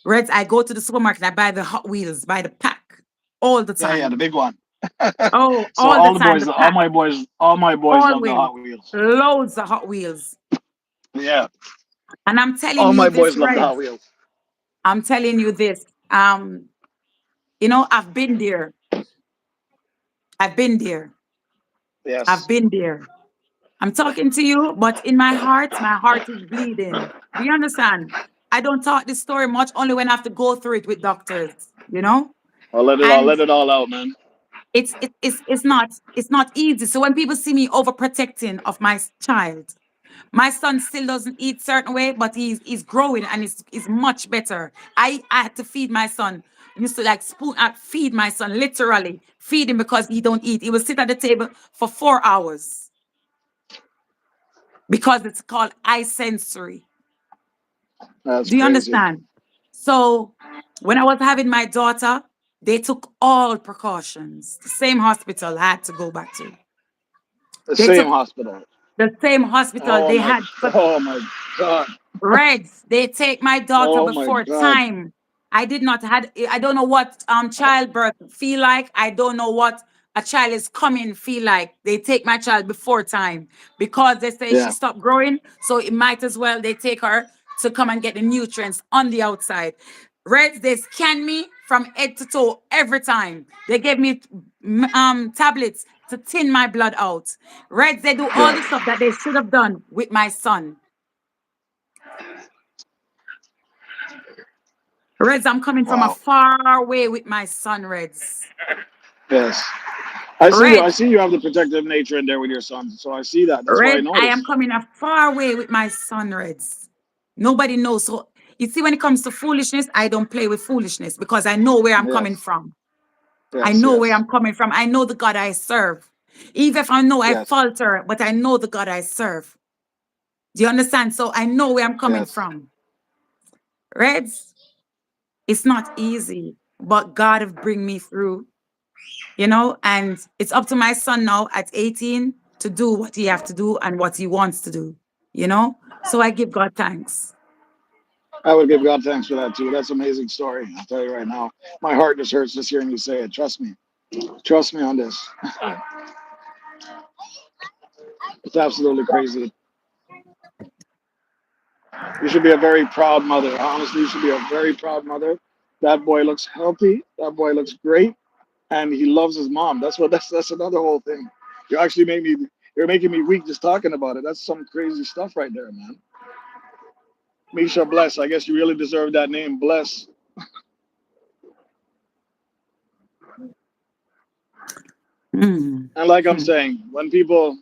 Reds, I go to the supermarket, I buy the Hot Wheels by the pack all the Yeah, yeah, the time. big one. Oh, So all the all the time, boys, the pack, all my boys love the always, Hot Wheels. loads of Hot Wheels. Yeah, And I'm telling all you my this, boys love the Hot Reds. Wheels. I'm telling you this. I've been there. I've been there. I've Yes. been there. I'm talking to you, but in my heart is bleeding. Do you understand? I don't talk this story much, only when I have to go through it with doctors, you know? I'll And let it all out, man. it's not easy. So when people see me overprotecting of my child, my son still doesn't eat certain way, but he's growing and is much better. I had to feed my son. Used to like spoon feed my son, literally feed him because he don't eat. He will sit at the table for 4 hours because it's called eye sensory. That's Do you crazy. understand? So when I was having my daughter, they took all precautions. The same hospital I had to go back to. The They same took hospital. the same hospital Oh they my, had. oh my God. Reds, they take my daughter Oh my before God. time. I don't know what childbirth feel like. I don't know what a child is coming feel like. They take my child before time because they say she Yeah. stopped growing. So it might as well they take her to come and get the nutrients on the outside. Reds, they scan me from head to toe every time. They gave me tablets to thin my blood out. Reds, they do all Yeah. the stuff that they should have done with my son. Reds, I'm coming from a Wow. far way with my son, Reds. Yes. I see you. I Reds, see you have the protective nature in there with your son. So I see that. That's why I Reds, I am noticed. coming a far way with my son, Reds. Nobody knows. So you see, when it comes to foolishness, I don't play with foolishness because I know where I'm coming Yes. from. I Yes. know where Yes. I'm coming from. I know the God I serve. Even if I know I Yes. falter, but I know the God I serve. Do you understand? So I know where I'm coming Yes. from. Reds, it's not easy, but God have bring me through. And it's up to my son now at 18 to do what he have to do and what he wants to do. So I give God thanks. I would give God thanks for that too. That's an amazing story. I'll tell you right now. My heart just hurts just hearing you say it. Trust me. Trust me on this. It's absolutely crazy. You should be a very proud mother. Honestly, you should be a very proud mother. That boy looks healthy. That boy looks great, and he loves his mom. That's another whole thing. You actually made me. You're making me weak just talking about it. That's some crazy stuff right there, man. Misha Bless. I guess you really deserve that name, Bless. Mm. And like I'm Hmm. saying, when people,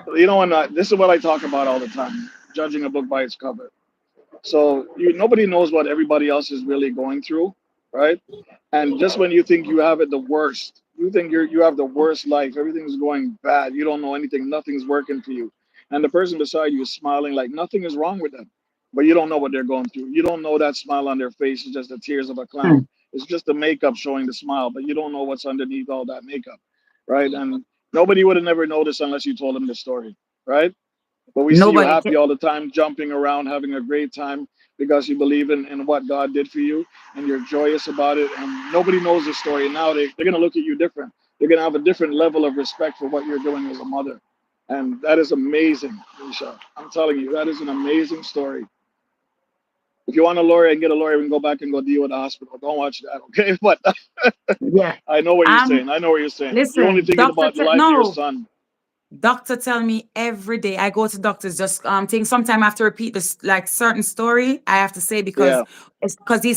when this is what I talk about all the time, judging a book by its cover. So nobody knows what everybody else is really going through, right? And just when you think you have it the worst, you think you have the worst life, everything's going bad, you don't know anything, nothing's working for you, and the person beside you is smiling like nothing is wrong with them, but you don't know what they're going through. You don't know that smile on their face is just the tears of a Hmm. clown. It's just the makeup showing the smile, but you don't know what's underneath all that makeup, right? And nobody would have never noticed unless you told them the story, right? But we see you Nobody happy can. all the time, jumping around, having a great time because you believe in what God did for you and you're joyous about it. And nobody knows the story. And now they're going to look at you different. They're going to have a different level of respect for what you're doing as a mother. And that is amazing, Misha. I'm telling you, that is an amazing story. If you want a lawyer and get a lawyer and go back and go deal with the hospital, don't watch that, okay? But Yeah. I know what you're Um, saying. I know what you're saying. You're only listen, thinking about the life of your no, son. doctor tell me every day. I go to doctors just think sometime I have to repeat this like certain story I have to say because Yeah. it's because we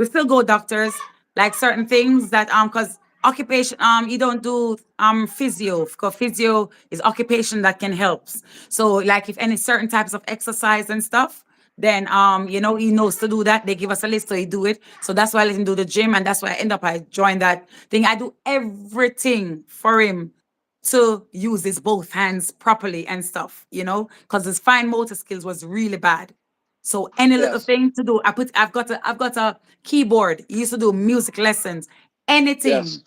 still go doctors like certain things that because occupation you don't do physio because physio is occupation that can help. So like if any certain types of exercise and stuff, then he knows to do that. They give us a list so he do it. So that's why I let him do the gym and that's why I join that thing. I do everything for him to use his both hands properly and stuff, because his fine motor skills was really bad. So any little Yes. thing to do, I've got a keyboard. He used to do music lessons. Yes. Anything,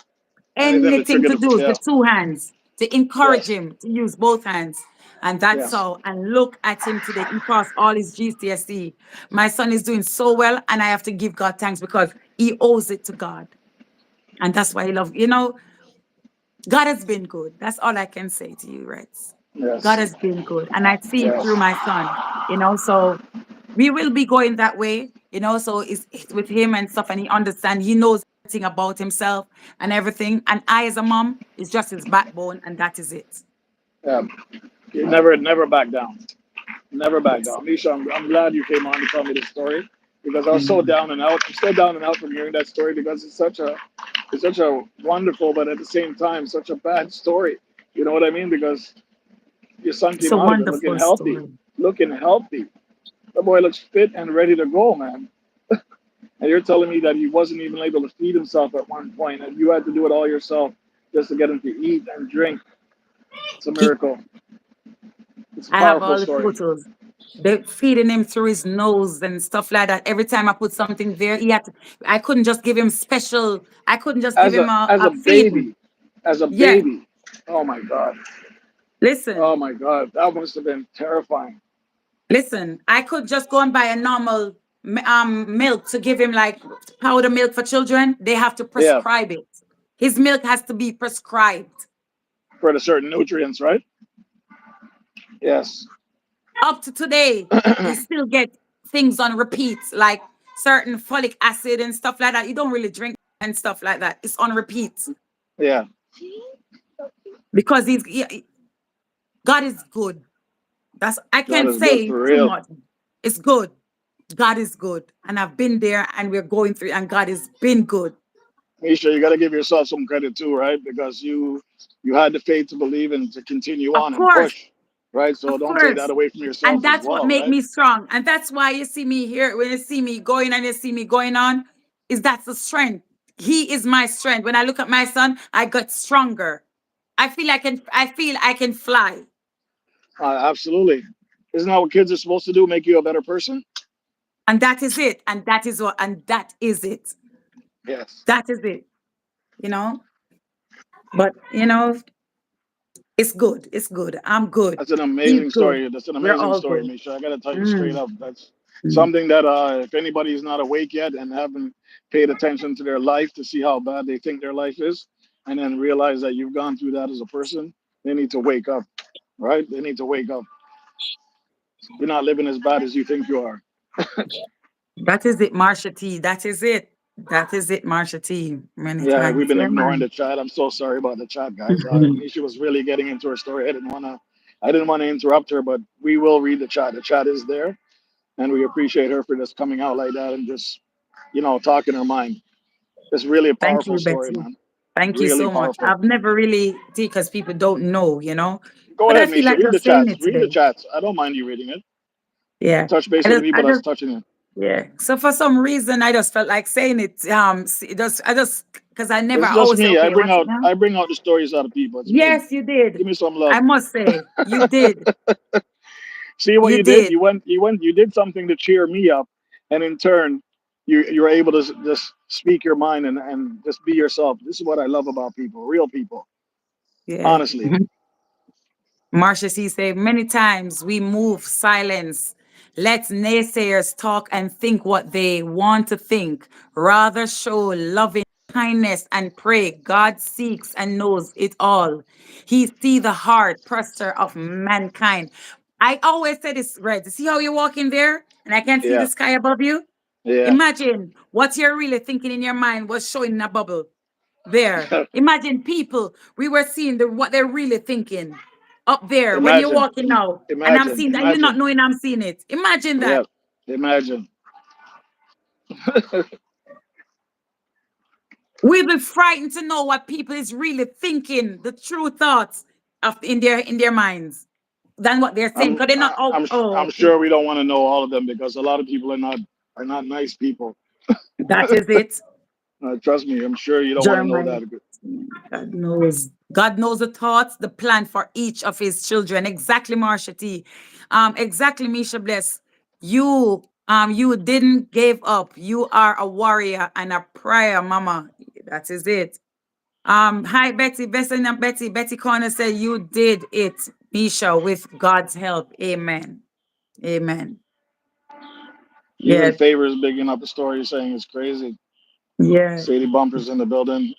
Anything to anything trigger to the. do with Yeah. the two hands to encourage Yes. him to use both hands. And that's Yes. how, and look at him today. He passed all his GCSE. My son is doing so well, and I have to give God thanks because he owes it to God. And that's why he loves. God has been good. That's all I can say to you, Rex. God Yes. has been good. And I see it Yes. through my son. So we will be going that way. So it's with him and stuff, and he understands, he knows everything about himself and everything. And I, as a mom, is just his backbone, and that is it. Yeah. You never back down. Never back Yes. down. Misha, I'm glad you came on to tell me this story because I was so Mm. down and out. I'm still down and out from hearing that story because it's such a It's such a wonderful, but at the same time, such a bad story. You know what I mean? Because your son It's came a out of it looking wonderful healthy, story. looking healthy. The boy looks fit and ready to go, man. And you're telling me that he wasn't even able to feed himself at one point, and you had to do it all yourself just to get him to eat and drink. It's a He, miracle. It's a I have powerful all the story. photos. They feeding him through his nose and stuff like that. Every time I put something there, he had to, I couldn't just give him special. I couldn't just give As him a a feeding. baby, as a Yeah. baby. Oh my God. Oh Listen, my God. That must have been terrifying. listen. I could just go and buy a normal milk to give him like powder milk for children. They have to Yeah, prescribe it. His milk has to be prescribed. for the certain nutrients, right? Yes. Up to today, he still get things on repeat, like certain folic acid and stuff like that. You don't really drink and stuff like that. It's on repeat Yeah. because God is good. That's I God can't is good say for too real. much. It's good. God is good, and I've been there, and we're going through, and God has been good. Misha, you got to give yourself some credit too, right? Because you had the faith to believe and to continue Of on and course, push, right? So of don't take that course. away from And yourself as that's what well, make right? me strong. And that's why you see me here, when you see me going and you see me going on, is that's the strength. He is my strength. When I look at my son, I got stronger. I feel I can fly. Absolutely. Isn't that what kids are supposed to do? Make you a better person? And that is it. And that is what and that is it. Yes. That is it. You know? But it's good. It's good. I'm good. That's an He's amazing good. story. That's an We're amazing all story, good. Misha. I got to tell you straight Mm, up. That's mm. something that if anybody's not awake yet and haven't paid attention to their life to see how bad they think their life is, and then realize that you've gone through that as a person, they need to wake up, right? They need to wake up. You're not living as bad as you think you are. That is it, Marsha T. That is it. That is it, Marsha T. Many Yeah, we've times. been Yeah, ignoring man. the chat. I'm so sorry about the chat, guys. Mhm. Nisha was really getting into her story. I didn't want to interrupt her, but we will read the chat. The chat is there, and we appreciate her for just coming out like that and just, talking her mind. It's really a Thank powerful you, story, Betsy. man. Thank you Really so much. powerful. I've never really, because people don't know. Go But I ahead, feel Misha. like Read the just saying chats. it Read the today. chats. I don't mind you reading it. Yeah. And touch base I with the just, I people that's just, touching it. yeah. So for some reason, I just felt like saying it. Because I It's just always say, me. I okay, bring what's it out now? I bring out the stories out of people. It's me. Yes, you did. Give me some I love. must say, you did. See what You you did? did. You did something to cheer me up, and in turn, you're able to just speak your mind and just be yourself. This is what I love about people, real people. Yeah. Honestly, Marsha C say many times we move silence. Let naysayers talk and think what they want to think. Rather show loving kindness and pray. God seeks and knows it all. He see the heart posture of mankind. I always say this, right? See how you're walking there and I can see the yeah, sky above you? yeah. Imagine what you're really thinking in your mind was showing in a bubble there. Imagine people, we were seeing what they're really thinking up there when you're Imagine, walking out, and I'm imagine, seeing that you're not imagine. knowing I'm seeing it. Imagine Yeah, that. imagine. We'll be frightened to know what people is really thinking, the true thoughts of in their minds than what they're saying. Because they're not out. Oh, I'm okay. sure we don't want to know all of them because a lot of people are not nice people. That is it. Trust me, I'm sure you don't want to know Jeremiah. that. God knows. God knows the thoughts, the plan for each of his children. Exactly, Marsha T. Exactly, Misha Bless. You didn't give up. You are a warrior and a prayer, mama. That is it. Hi, Betty. Betty Corner said you did it, Misha, with God's help. Amen. Amen. Even Yeah. Favors bigging up the story saying it's crazy. Yeah. Sadie Bumpers in the building.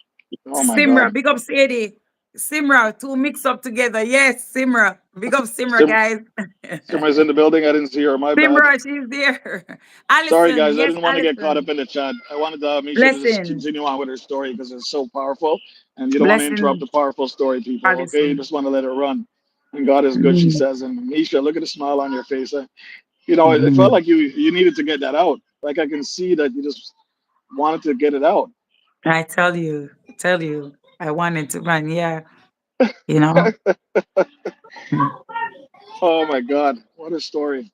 Oh my God. Simra, big up Sadie. Simra, two mix up together. Yes, Simra. Big up Simra, Sim guys. Simmer's in the building. I didn't see her. My bad. Simra, she's there. Sorry, Allison, guys. I yes, didn't want to get caught up Allison. in the chat. I wanted Misha to just Blessing. continue on with her story because it's so powerful, and you don't want to interrupt Blessing, the powerful story, people. Okay, you Allison. just want to let it run. And God is good, she Mhm. says. And Misha, look at the smile on your face. It felt Mhm. like you needed to get that out. Like I can see that you just wanted to get it out. I tell you, I wanted to run. Yeah, you know. Mm. Oh my God, what a story!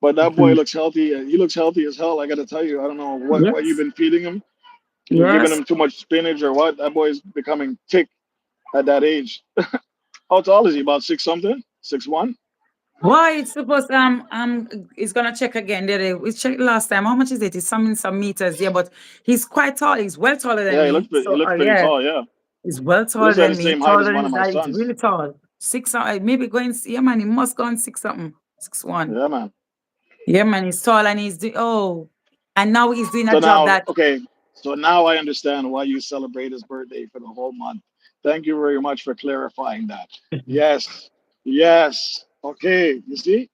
But that boy Mhm. looks healthy. He looks healthy as hell. I got to tell you, I don't know what you've Yes, been feeding him. You're giving yes. him too much spinach or what? That boy's becoming thick at that age. How tall is he? About six something? 6'1"? Why it's supposed it's gonna check again. We checked last time. How much is it? It's some meters, yeah, but he's quite tall. He's well taller than Yeah, me. he So looks pretty yeah, tall. Yeah, he's well he taller looks like the than me, same height taller as than one of his my height. He's sons. really tall. Maybe going yeah man, he must go on six something. 6'1". Yeah, man. Yeah, man, he's tall and he's doing and now he's doing a So job now, that okay, so now I understand why you celebrate his birthday for the whole month. Thank you very much for clarifying that. Yes, yes. Okay, you see,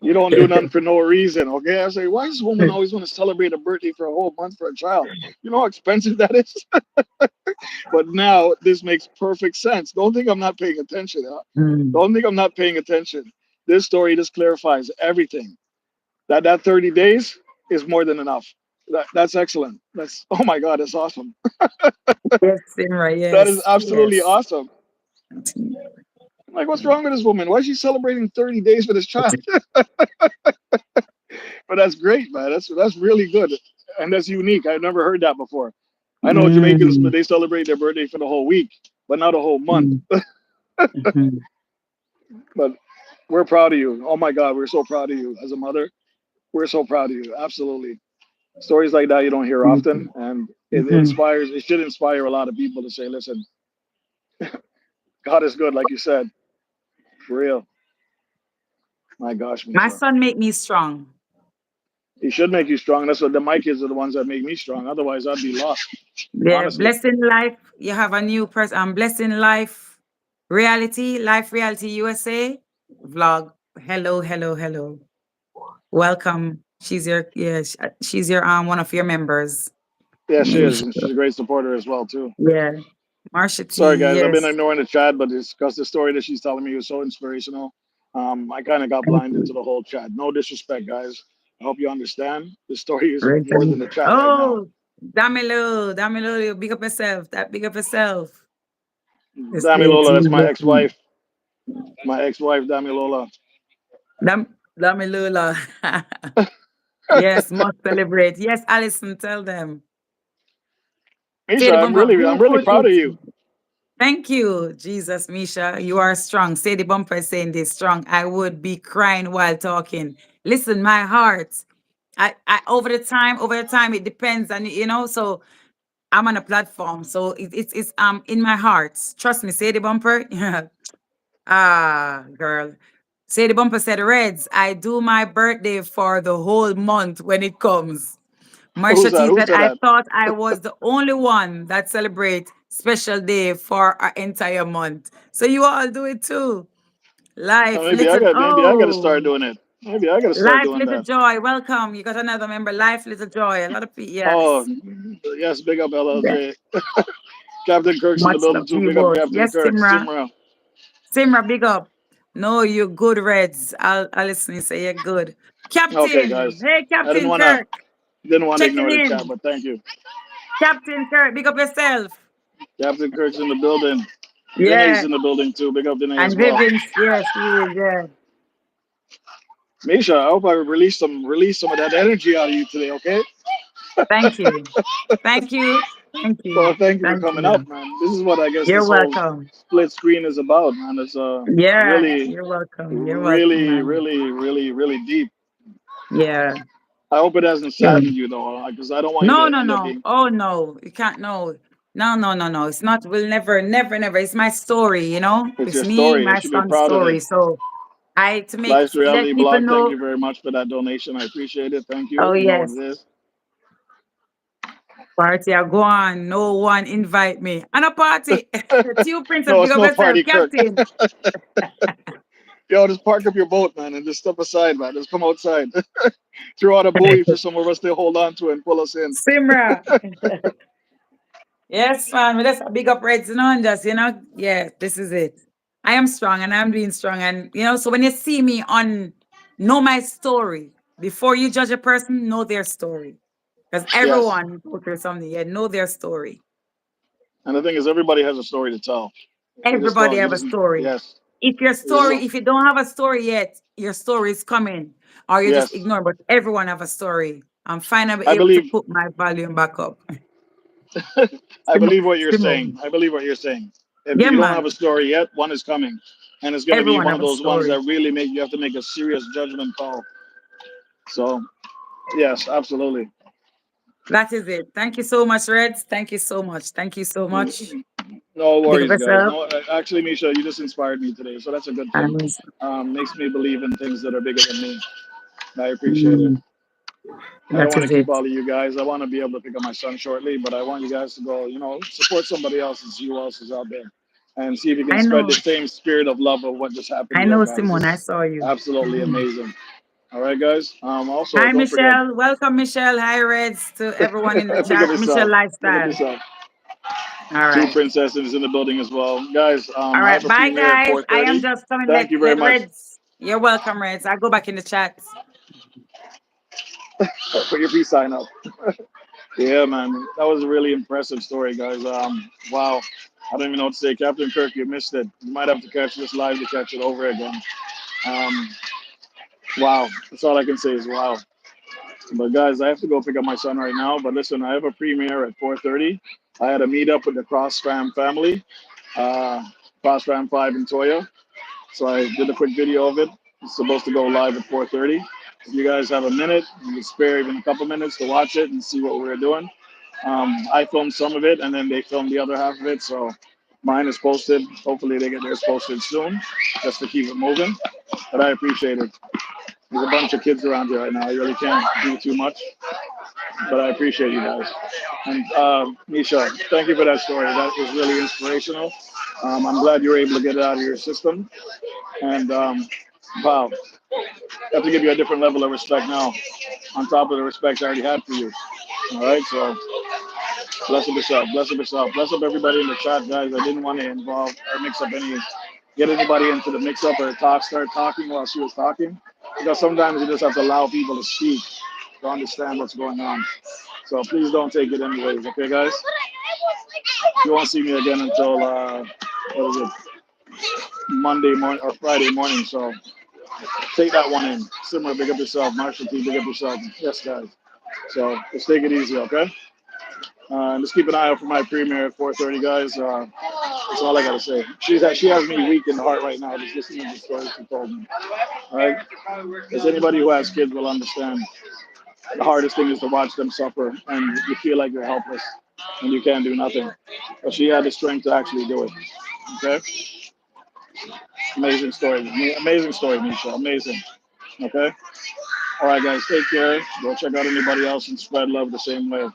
you don't do nothing for no reason. Okay, I say, why does this woman always want to celebrate a birthday for a whole month for a child? You know how expensive that is. But now this makes perfect sense. Don't think I'm not paying attention. Huh? Mm. Don't think I'm not paying attention. This story just clarifies everything. That 30 days is more than enough. That's excellent. That's oh my God, that's awesome. Yes, Simra, That is yes, absolutely yes. awesome. Like, what's wrong with this woman? Why is she celebrating 30 days for this child? But that's great, man. That's really good, and that's unique. I've never heard that before. I know Jamaicans, but Mm, they celebrate their birthday for the whole week, but not a whole month. mm, mhm, But we're proud of you. Oh my God, we're so proud of you as a mother. We're so proud of you. Absolutely. Stories like that you don't hear thank often, you. and it Mhm. inspires. It should inspire a lot of people to say, "Listen, God is good," like you said, for real. My gosh, My Misha. son make me strong. He should make you strong. That's what my kids are the ones that make me strong. Otherwise, I'd be lost. Yeah, Honestly. blessing life. You have a new person. Blessing life, life reality USA vlog. Hello, hello, hello. Welcome. She's your one of your members. Yeah, she Maybe is, she, and she's a great supporter as well too. yeah. Marsha Sorry, T. guys, I've been Yes. ignoring the chat, but it's because the story that she's telling me was so inspirational. I kind of got Thank blinded to you. the whole chat. No disrespect, guys. I hope you understand. The story is Great. more than the chat right now. Oh, Damilo, you big up yourself. That big up yourself. This Dami lady Lola, that's my looking. ex-wife. My ex-wife, Dami Lola. Damilula. Yes, must celebrate. Yes, Alison, tell them. Say Misha, the bumper. I'm Who really could proud it? of you. Thank you, Jesus, Misha. You are strong. Say the bumper is saying this strong. I would be crying while talking. Listen, my heart. I over the time, it depends, and so I'm on a platform, so it's in my heart. Trust me. Say the bumper. Girl. Say the bumper said, Reds, I do my birthday for the whole month when it comes. Who's Marsha that? T Who said, said I that? thought I was the only one that celebrate special day for our entire month. So you all do it too. Life, little, Maybe I got to start doing it. Maybe I got to start life, doing little that. joy. Welcome. You got another member. Life, little joy. A lot of people. Oh, Yes. yes, big up Yeah. LLJ. Captain Kirk's in the Much building love to too. you Big up both. Captain Yes, Kirk. Simra. Simra. Simra, big up. No, you're good, Reds. I'll listen and say you're good. Okay, Captain. guys. Hey, I Captain Kirk. didn't want to Checking ignore the chat, in. but thank you. Captain Kirk, big up yourself. Captain Kirk's in the building. Danae's Yeah. in the building too. Big up Danae as And well. Vivian, yes, he is, yeah. Misha, I hope I release some of that energy out of you today, okay? Thank you. Thank you. Thank you. Well, thank you for Thank coming up, you. man. This is what I guess You're this whole welcome. split screen is about, man. It's Yeah, really, you're welcome. You're welcome, really, man. really, really, really deep. Yeah. I hope it hasn't Yeah. saddened you though, because I don't want you No, to no, end up no. being. Oh no. You can't no. No, no, no, no. It's not will never, never, never. It's my story, you know? It's It's your me, story. You my should be son's proud of it. story. So I to make Life's let Reality people Blog, thank know. you very much for that donation. I appreciate it. Thank you. Oh You know what yes. it is. Party, I go on. No one invite me. And a party. Two Princess, No, big it's up no yourself. party, Kirk. Captain. Yo, just park up your boat, man, and just step aside, man. Just come outside. Throw out a buoy for some of us to hold on to and pull us in. Simra. Yes, man. That's a big up Reds, and just, yeah, this is it. I am strong and I'm being strong. And, so when you see me know my story, before you judge a person, know their story. Because Yes. everyone go through something. You know their story. And the thing is, everybody has a story to tell. You just Everybody don't. You have a just. story. Yes. If your You just story, don't. if you don't have a story yet, your story is coming, or you just Yes. ignore. But everyone have a story. I'm finally I able to believe. put my volume back up. I Simone, believe what you're saying. Simone. I believe what you're saying. If Yeah, you don't have a man. story yet, one is coming, and it's going to be Everyone one of have a those ones story. that really make you have to make a serious judgment call. So yes, absolutely. That is it. Thank you so much, Reds. Thank you so much. Thank you so much. No Big up worries, guys. yourself. No, actually, Misha, you just inspired me today, so that's a good thing. And Makes me believe in things that are bigger than me. I appreciate it. mm, I don't that want to is keep it. all of you guys. I want to be able to pick up my son shortly, but I want you guys to go, support somebody else and see who else is out there, and see if you can I spread the know. same spirit of love of what just happened I there, know, guys. Simone. I It's saw you. absolutely Mhm. amazing. All right, guys. Also, Hi, don't forget, Michelle. Welcome, Michelle. Hi, Reds, to everyone in the pick up chat. Michelle yourself. Pick up Lifestyle. yourself. All Two right. princesses in the building as well, guys. All I have right. a Bye, premiere at guys. I am 4:30. just coming. Thank you very Let much. Reds. You're welcome, Reds. I go back in the chat. Put your peace sign up. Yeah, man, that was a really impressive story, guys. Wow, I don't even know what to say. Captain Kirk, you missed it. You might have to catch this live to catch it over again. Um, wow, that's all I can say is wow. But guys, I have to go pick up my son right now. But listen, I have a premiere at 4:30. I had a meetup with the Cross Fam family, uh, Cross Fam 5 in Toya. So I did a quick video of it. It's supposed to go live at 4:30. If you guys have a minute, you can spare even a couple minutes to watch it and see what we're doing. I filmed some of it, and then they filmed the other half of it. So mine is posted. Hopefully, they get theirs posted soon, just to keep it moving. But I appreciate it. There's a bunch of kids around here right now. I really can't do too much, but I appreciate you guys. And Misha, thank you for that story. That was really inspirational. I'm glad you were able to get it out of your system. And wow, I have to give you a different level of respect now, on top of the respect I already had for you. All right, so bless up yourself, bless up yourself, bless up everybody in the chat, guys. I didn't want to involve or get anybody into the mix up or start talking while she was talking, because sometimes you just have to allow people to speak to understand what's going on. So please don't take it anyways, okay, guys? You won't see me again until what is it, Monday morning or Friday morning. So take that one in. Simmer, big up yourself. Marshall T, big up yourself. Yes, guys. So just take it easy, okay? Just keep an eye out for my premiere at 4:30, guys. That's all I gotta say. She has me weak in the heart right now, just listening to the stories she told me. All right, because anybody who has kids will understand. The hardest thing is to watch them suffer, and you feel like you're helpless, and you can't do nothing. But she had the strength to actually do it. Okay, amazing story. Amazing story, Misha. Amazing. Okay. All right, guys. Take care. Go check out anybody else and spread love the same way.